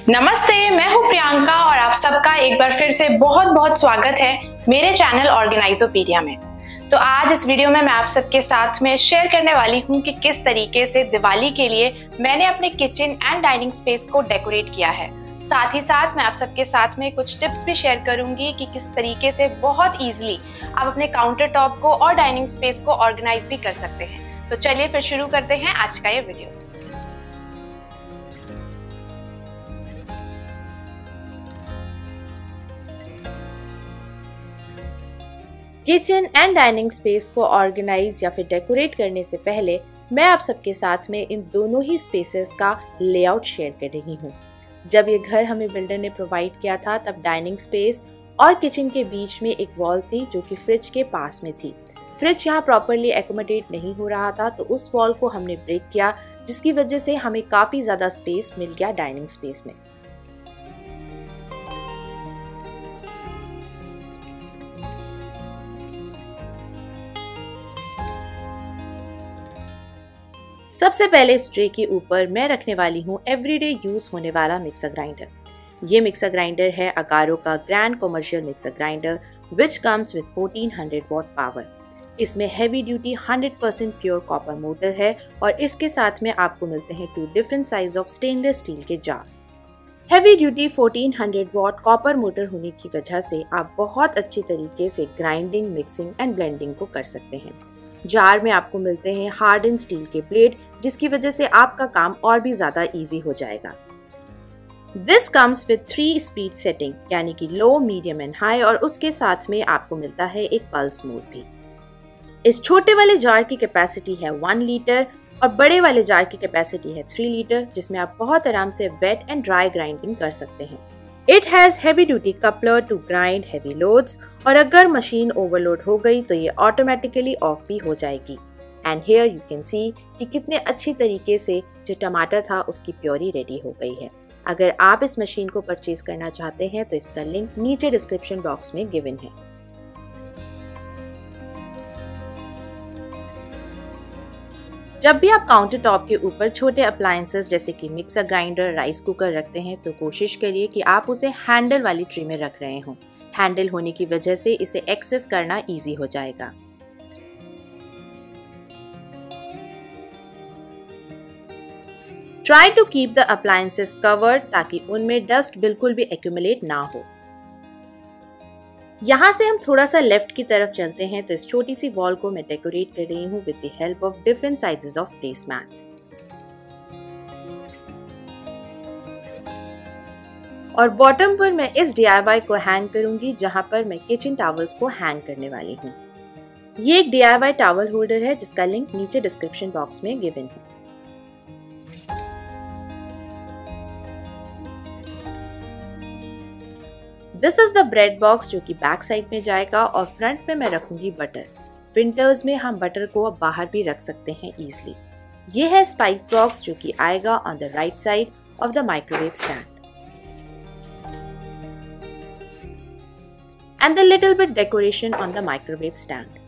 नमस्ते, मैं हूं प्रियंका और आप सबका एक बार फिर से बहुत बहुत स्वागत है मेरे चैनल ऑर्गेनाइजोपीडिया में। तो आज इस वीडियो में मैं आप सबके साथ में शेयर करने वाली हूं कि किस तरीके से दिवाली के लिए मैंने अपने किचन एंड डाइनिंग स्पेस को डेकोरेट किया है। साथ ही साथ मैं आप सबके साथ में कुछ टिप्स भी शेयर करूंगी कि किस तरीके से बहुत ईजिली आप अपने काउंटर टॉप को और डाइनिंग स्पेस को ऑर्गेनाइज भी कर सकते हैं। तो चलिए फिर शुरू करते हैं आज का ये video. Kitchen and dining space को ऑर्गेनाइज या फिर डेकोरेट करने से पहले मैं आप सबके साथ में इन दोनों ही स्पेसेस का लेआउट शेयर कर रही हूँ। जब ये घर हमें बिल्डर ने प्रोवाइड किया था तब डाइनिंग स्पेस और किचन के बीच में एक वॉल थी जो कि फ्रिज के पास में थी। फ्रिज यहाँ प्रॉपरली एकोमोडेट नहीं हो रहा था तो उस वॉल को हमने ब्रेक किया, जिसकी वजह से हमें काफी ज्यादा स्पेस मिल गया डाइनिंग स्पेस में। सबसे पहले इस ट्रे के ऊपर मैं रखने वाली हूँ एवरीडे यूज होने वाला मिक्सर ग्राइंडर। ये मिक्सर ग्राइंडर है अगारो का grand commercial mixer grinder which comes with 1400 watt power. इसमें heavy duty 100% pure copper motor है और इसके साथ में आपको मिलते हैं 2 different size of stainless steel के jar. Heavy duty 1400 watt copper motor होने की वजह से आप बहुत अच्छी तरीके से ग्राइंडिंग, मिक्सिंग एंड ब्लेंडिंग को कर सकते हैं। जार में आपको मिलते हैं हार्डन स्टील के प्लेट, जिसकी वजह से आपका काम और भी ज्यादा इजी हो जाएगा। This comes with 3 speed setting यानी कि लो, मीडियम एंड हाई, और उसके साथ में आपको मिलता है एक पल्स मोड भी। इस छोटे वाले जार की कैपेसिटी है 1 लीटर और बड़े वाले जार की कैपेसिटी है 3 लीटर, जिसमें आप बहुत आराम से वेट एंड ड्राई ग्राइंडिंग कर सकते हैं। It has heavy duty coupler to grind heavy loads, और अगर मशीन ओवरलोड हो गई तो ये ऑटोमेटिकली ऑफ भी हो जाएगी। And here you can see कि कितने अच्छी तरीके से जो टमाटर था उसकी प्योरी रेडी हो गई है। अगर आप इस मशीन को परचेज करना चाहते हैं तो इसका लिंक नीचे डिस्क्रिप्शन बॉक्स में गिवन है। जब भी आप काउंटर टॉप के ऊपर छोटे अप्लायंसेस जैसे कि मिक्सर ग्राइंडर, राइस कुकर रखते हैं तो कोशिश करिए कि आप उसे हैंडल वाली ट्रे में रख रहे हों। हैंडल होने की वजह से इसे एक्सेस करना इजी हो जाएगा। Try to keep the appliances covered ताकि उनमें डस्ट बिल्कुल भी एक्यूमुलेट ना हो। यहाँ से हम थोड़ा सा लेफ्ट की तरफ चलते हैं तो इस छोटी सी वॉल को मैं डेकोरेट कर रही हूँ with the help of different sizes of placemats. और बॉटम पर मैं इस DIY को हैंग करूंगी जहाँ पर मैं किचन टॉवल्स को हैंग करने वाली हूँ। ये एक DIY टॉवल होल्डर है जिसका लिंक नीचे डिस्क्रिप्शन बॉक्स में गिवन है। This is the bread box जो कि बैक साइड में जाएगा और फ्रंट में मैं रखूंगी बटर। विंटर्स में हम बटर को अब बाहर भी रख सकते हैं इजीली। ये है स्पाइस बॉक्स जो कि आएगा on the right side of the microwave stand. And the little bit decoration on the microwave stand.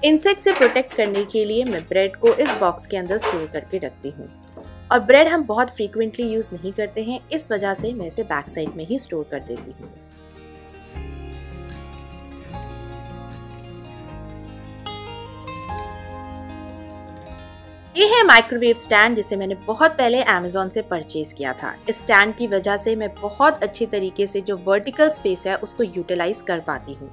Insect से प्रोटेक्ट करने के लिए मैं ब्रेड को इस बॉक्स के अंदर स्टोर करके रखती हूँ। और ब्रेड हम बहुत फ्रीक्वेंटली यूज नहीं करते हैं, इस वजह से मैं इसे बैक साइड में ही स्टोर कर देती हूँ। ये है माइक्रोवेव स्टैंड जिसे मैंने बहुत पहले Amazon से परचेज किया था। इस स्टैंड की वजह से मैं बहुत अच्छी तरीके से जो वर्टिकल स्पेस है उसको यूटिलाइज कर पाती हूँ।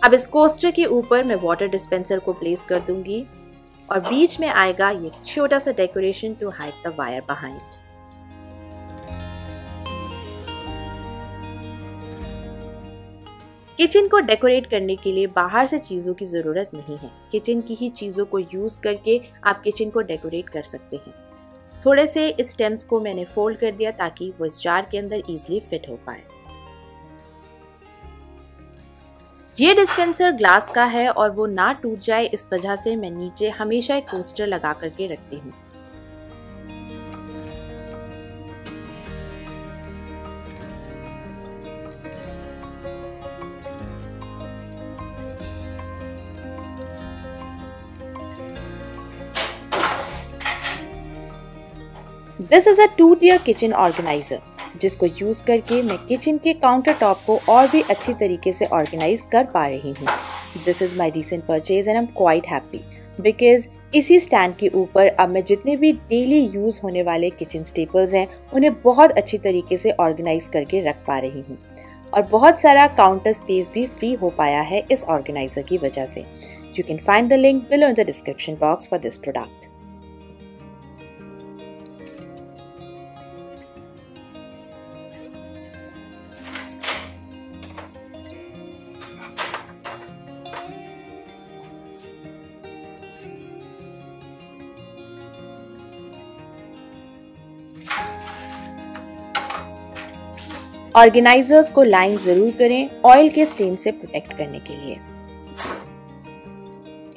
अब इस कोस्टर के ऊपर मैं वाटर डिस्पेंसर को प्लेस कर दूंगी और बीच में आएगा ये छोटा सा decoration to hide the wire behind. Kitchen को डेकोरेट करने के लिए बाहर से चीजों की जरूरत नहीं है। किचन की ही चीजों को यूज करके आप किचन को डेकोरेट कर सकते हैं। थोड़े से इस स्टेम्स को मैंने फोल्ड कर दिया ताकि वो इस जार के अंदर इजीली फिट हो पाए। ये डिस्पेंसर ग्लास का है और वो ना टूट जाए इस वजह से मैं नीचे हमेशा एक कोस्टर लगा करके रखती हूँ। This is a 2-tier kitchen organiser जिसको यूज करके मैं किचन के काउंटर टॉप को और भी अच्छी तरीके से ऑर्गेनाइज कर पा रही हूँ। This is my recent purchase and I am quite happy because इसी स्टैंड के ऊपर अब मैं जितने भी डेली यूज होने वाले किचन स्टेपल्स हैं उन्हें बहुत अच्छी तरीके से ऑर्गेनाइज करके रख पा रही हूँ और बहुत सारा काउंटर स्पेस भी फ्री हो पाया है इस ऑर्गेनाइजर की वजह से। You can find the link below in the description box for this product. Organisers को लाइन जरूर करें ऑयल के स्टेन से प्रोटेक्ट करने के लिए।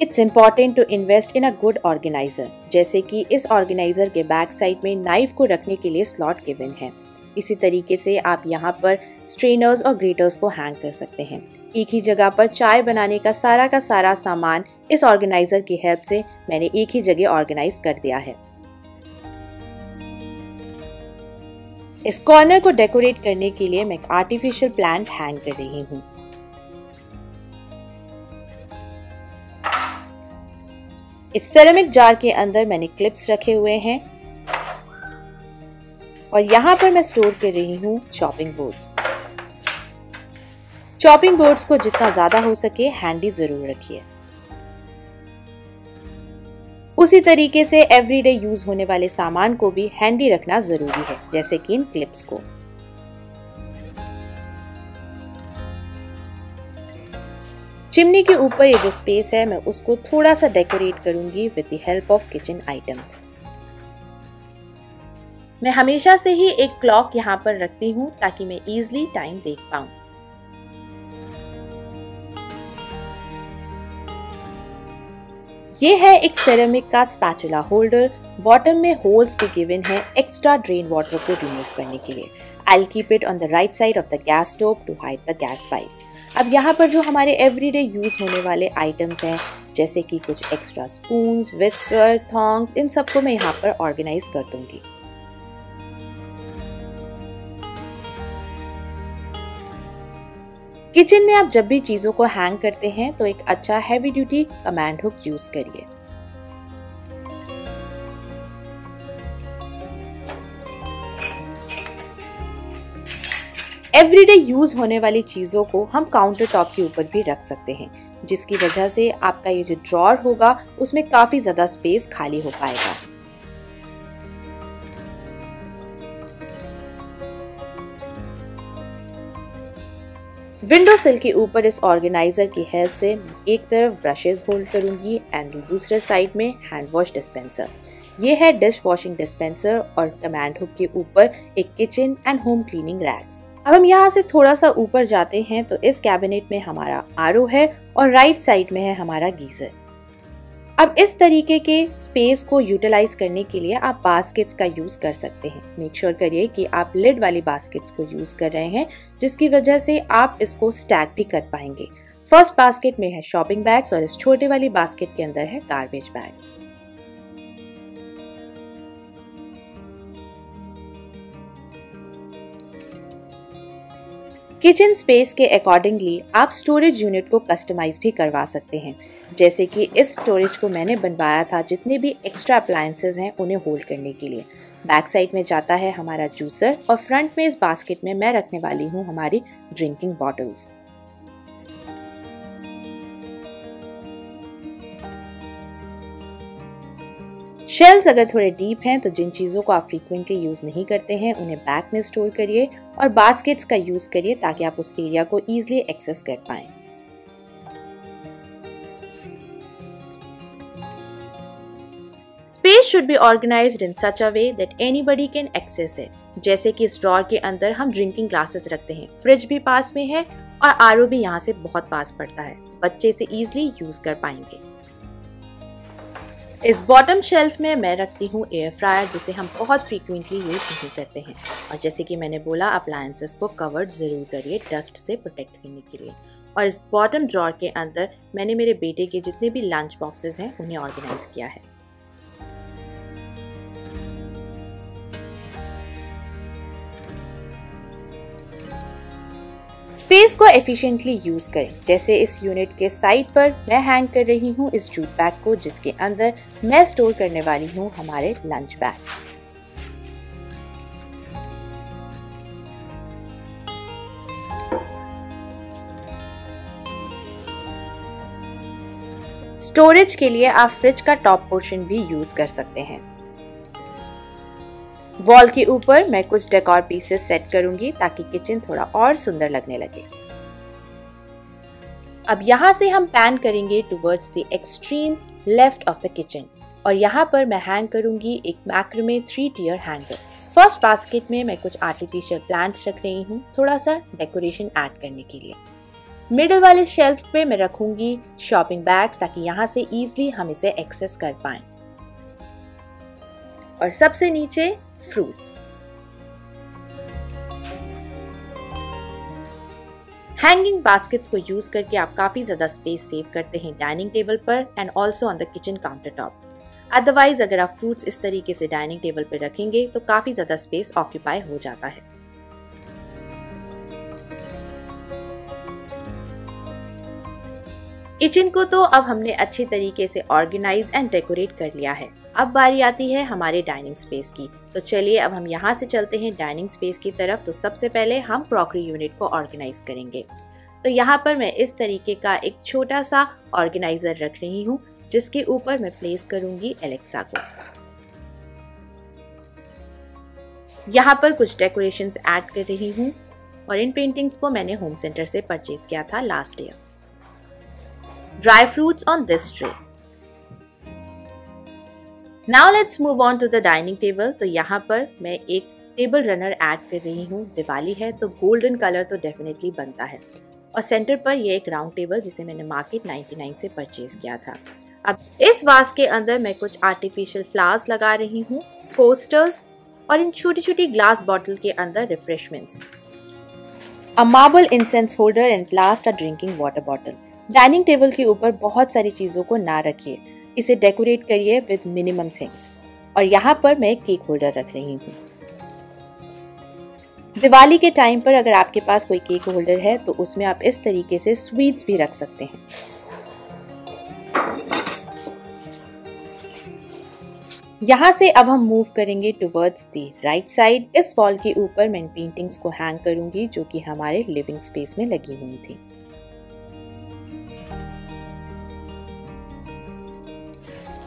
It's important to invest in a good organiser, जैसे कि इस ऑर्गेनाइजर के बैक साइड में नाइफ को रखने के लिए स्लॉट गिवन है। इसी तरीके से आप यहाँ पर स्ट्रेनर्स और ग्रेटर्स को हैंग कर सकते हैं। एक ही जगह पर चाय बनाने का सारा सामान इस ऑर्गेनाइजर की हेल्प से मैंने एक ही जगह ऑर्गेनाइज कर दिया है। इस कॉर्नर को डेकोरेट करने के लिए मैं एक आर्टिफिशियल प्लांट हैंग कर रही हूँ। इस सेरेमिक जार के अंदर मैंने क्लिप्स रखे हुए हैं और यहाँ पर मैं स्टोर कर रही हूँ चॉपिंग बोर्ड्स। चॉपिंग बोर्ड्स को जितना ज्यादा हो सके हैंडी जरूर रखिए। उसी तरीके से एवरीडे यूज होने वाले सामान को भी हैंडी रखना जरूरी है, जैसे कि इन क्लिप्स को। चिमनी के ऊपर ये जो स्पेस है मैं उसको थोड़ा सा डेकोरेट करूंगी with the help of kitchen items. मैं हमेशा से ही एक क्लॉक यहाँ पर रखती हूँ ताकि मैं इजीली टाइम देख पाऊं। ये है एक सेरेमिक का स्पैचुला होल्डर। बॉटम में होल्स भी गिवन है एक्स्ट्रा ड्रेन वाटर को रिमूव करने के लिए। I will keep it on the right side of the gas stove to hide the gas pipe. अब यहाँ पर जो हमारे एवरीडे यूज होने वाले आइटम्स हैं, जैसे कि कुछ एक्स्ट्रा स्पून्स, विस्कर, थॉन्ग्स, इन सबको मैं यहाँ पर ऑर्गेनाइज कर दूंगी। किचन में आप जब भी चीजों को हैंग करते हैं तो एक अच्छा heavy duty command hook use करिए। एवरीडे यूज होने वाली चीजों को हम काउंटर टॉप के ऊपर भी रख सकते हैं, जिसकी वजह से आपका ये जो ड्रॉर होगा उसमें काफी ज्यादा स्पेस खाली हो पाएगा। विंडो सिल के ऊपर इस ऑर्गेनाइजर की हेल्प से एक तरफ ब्रशेस होल्ड करूंगी एंड दूसरे साइड में हैंड वॉश डिस्पेंसर। ये है डिश वॉशिंग डिस्पेंसर और कमांड हुक के ऊपर एक kitchen and home cleaning racks. अब हम यहाँ से थोड़ा सा ऊपर जाते हैं तो इस कैबिनेट में हमारा आरओ है और राइट साइड में है हमारा गीजर। अब इस तरीके के स्पेस को यूटिलाइज करने के लिए आप बास्केट्स का यूज कर सकते हैं। मेक श्योर करिए कि आप लिड वाली बास्केट्स को यूज कर रहे हैं, जिसकी वजह से आप इसको स्टैक भी कर पाएंगे। फर्स्ट बास्केट में है शॉपिंग बैग्स और इस छोटे वाली बास्केट के अंदर है गार्बेज बैग्स। किचन स्पेस के अकॉर्डिंगली आप स्टोरेज यूनिट को कस्टमाइज भी करवा सकते हैं, जैसे कि इस स्टोरेज को मैंने बनवाया था जितने भी एक्स्ट्रा अप्लायंसेस हैं उन्हें होल्ड करने के लिए। बैक साइड में जाता है हमारा जूसर और फ्रंट में इस बास्केट में मैं रखने वाली हूँ हमारी ड्रिंकिंग बॉटल्स। शेल्व्स अगर थोड़े डीप हैं तो जिन चीज़ों को आप फ्रीक्वेंटली यूज़ नहीं करते हैं उन्हें बैक में स्टोर करिए और बास्केट्स का यूज़ करिए ताकि आप उस एरिया को ईजिली एक्सेस कर पाएं। Space should be organised in such a way that anybody can access it. जैसे कि इस ड्रॉर के अंदर हम ड्रिंकिंग ग्लासेस रखते हैं, फ्रिज भी पास में है और आरओ भी यहाँ से बहुत पास पड़ता है, बच्चे इसे ईजिली यूज कर पाएंगे। इस बॉटम शेल्फ में मैं रखती हूँ एयर फ्रायर, जिसे हम बहुत फ्रीक्वेंटली यूज नहीं करते हैं। और जैसे कि मैंने बोला, अप्लायंसेस को कवर्ड जरूर करिए डस्ट से प्रोटेक्ट करने के लिए। और इस बॉटम ड्रॉर के अंदर मैंने मेरे बेटे के जितने भी लंच बॉक्सेस हैं उन्हें ऑर्गेनाइज किया है। स्पेस को एफिशिएंटली यूज करें। जैसे इस यूनिट के साइड पर मैं हैंग कर रही हूँ इस जूट बैग को, जिसके अंदर मैं स्टोर करने वाली हूँ हमारे लंच बैग्स। स्टोरेज के लिए आप फ्रिज का टॉप पोर्शन भी यूज कर सकते हैं। वॉल के ऊपर मैं कुछ डेकोर पीसेस सेट करूंगी ताकि किचन थोड़ा और सुंदर लगने लगे। अब यहाँ से हम पैन करेंगे towards the extreme left of the kitchen और यहाँ पर मैं हैंग करूंगी एक मैक्रामे 3 टियर हैंगर। फर्स्ट बास्केट में मैं कुछ आर्टिफिशियल प्लांट्स रख रही हूँ थोड़ा सा डेकोरेशन ऐड करने के लिए। मिडिल वाले शेल्फ पे मैं रखूंगी शॉपिंग बैग्स ताकि यहाँ से इजीली हम इसे एक्सेस कर पाएं। और सबसे नीचे फ्रूट्स। हैंगिंग बास्केट्स को यूज करके आप काफी ज्यादा स्पेस सेव करते हैं डाइनिंग टेबल पर and also on the kitchen counter top. Otherwise अगर आप फ्रूट्स इस तरीके से डाइनिंग टेबल पर रखेंगे तो काफी ज्यादा स्पेस ऑक्यूपाई हो जाता है। किचन को तो अब हमने अच्छी तरीके से ऑर्गेनाइज एंड डेकोरेट कर लिया है। अब बारी आती है हमारे डाइनिंग स्पेस की। तो चलिए अब हम यहाँ से चलते हैं डाइनिंग स्पेस की तरफ। तो सबसे पहले हम क्रॉकरी यूनिट को ऑर्गेनाइज करेंगे। तो यहाँ पर मैं इस तरीके का एक छोटा सा ऑर्गेनाइजर रख रही हूँ जिसके ऊपर मैं प्लेस करूंगी एलेक्सा को। यहाँ पर कुछ डेकोरेशंस ऐड कर रही हूँ और इन पेंटिंग्स को मैंने होम सेंटर से परचेज किया था last year. Dry fruits on this tray. Now let's move on to the dining table. तो यहाँ पर मैं एक टेबल रनर ऐड कर रही हूँ। दिवाली है तो गोल्डन कलर तो डेफिनेटली बनता है। और सेंटर पर ये एक राउंड टेबल जिसे मैंने मार्केट 99 से परचेज किया था। अब इस वास के अंदर मैं कुछ आर्टिफिशियल फ्लावर्स लगा रही हूँ, कोस्टर्स और इन छोटी छोटी ग्लास बॉटल के अंदर refreshments, a marble incense holder and last a drinking water bottle. Dining table के ऊपर बहुत सारी चीजों को ना रखिए, इसे डेकोरेट करिए विद मिनिमम थिंग्स। और यहाँ पर मैं एक केक होल्डर रख रही हूँ। दिवाली के टाइम पर अगर आपके पास कोई केक होल्डर है तो उसमें आप इस तरीके से स्वीट्स भी रख सकते हैं। यहाँ से अब हम मूव करेंगे टुवर्ड्स द राइट साइड। इस वॉल के ऊपर मैं पेंटिंग्स को हैंग करूंगी जो कि हमारे लिविंग स्पेस में लगी हुई थी।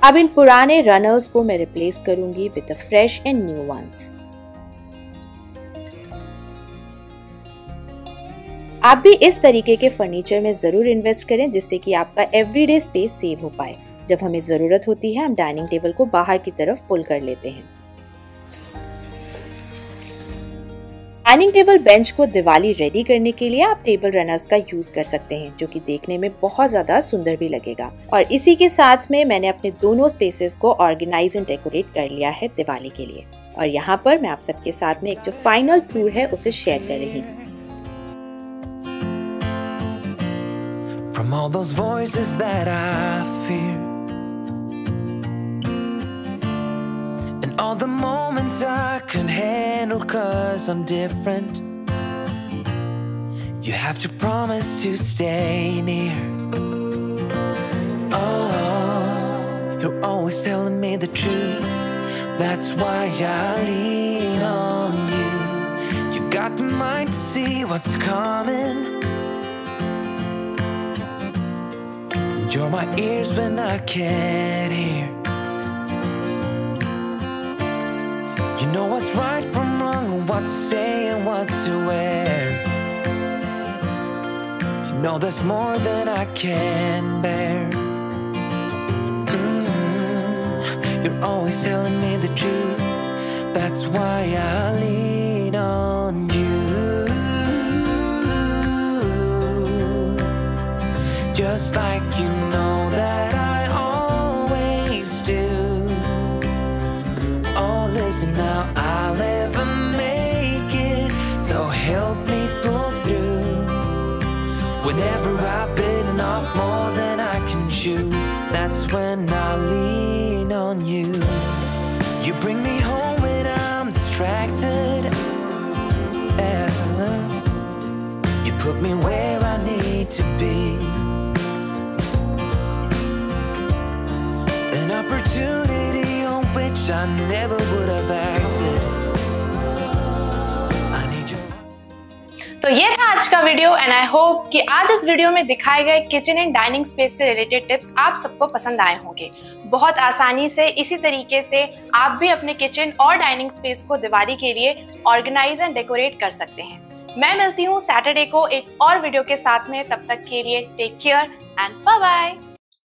अब इन पुराने रनर्स को मैं रिप्लेस करूंगी with the fresh and new ones. आप भी इस तरीके के फर्नीचर में जरूर इन्वेस्ट करें जिससे कि आपका एवरीडे स्पेस सेव हो पाए। जब हमें जरूरत होती है हम डाइनिंग टेबल को बाहर की तरफ पुल कर लेते हैं। डाइनिंग टेबल बेंच को दिवाली रेडी करने के लिए आप टेबल रनर्स का यूज कर सकते हैं जो कि देखने में बहुत ज्यादा सुंदर भी लगेगा। और इसी के साथ में मैंने अपने दोनों स्पेसेस को ऑर्गेनाइज एंड डेकोरेट कर लिया है दिवाली के लिए। और यहाँ पर मैं आप सबके साथ में एक जो फाइनल टूर है उसे शेयर कर रही हूँ। From all those voices that I fear and all the moments I couldn't handle 'cause I'm different, you have to promise to stay near. Oh, you're always telling me the truth, that's why I lean on you. You got the mind to see what's coming, and you're my ears when I can't hear. You know what's right from wrong, and what to say and what to wear. You know there's more than I can bear. You're always telling me the truth, that's why I lean on you. Just like you know that I always do. Oh, listen now, I'll never make it, so help me pull through. Whenever I've bitten off more than I can chew, that's when I lean on you. You bring me home when I'm distracted, yeah. You put me where I need to be. An opportunity on which I never would have acted. I need your... तो ये था आज का video and I hope कि आज इस video में दिखाए गए किचन एंड डाइनिंग स्पेस से रिलेटेड टिप्स आप सबको पसंद आए होंगे। बहुत आसानी से इसी तरीके से आप भी अपने किचन और डाइनिंग स्पेस को दिवाली के लिए ऑर्गेनाइज एंड डेकोरेट कर सकते हैं। मैं मिलती हूँ सैटरडे को एक और वीडियो के साथ में, तब तक के लिए take care and bye bye.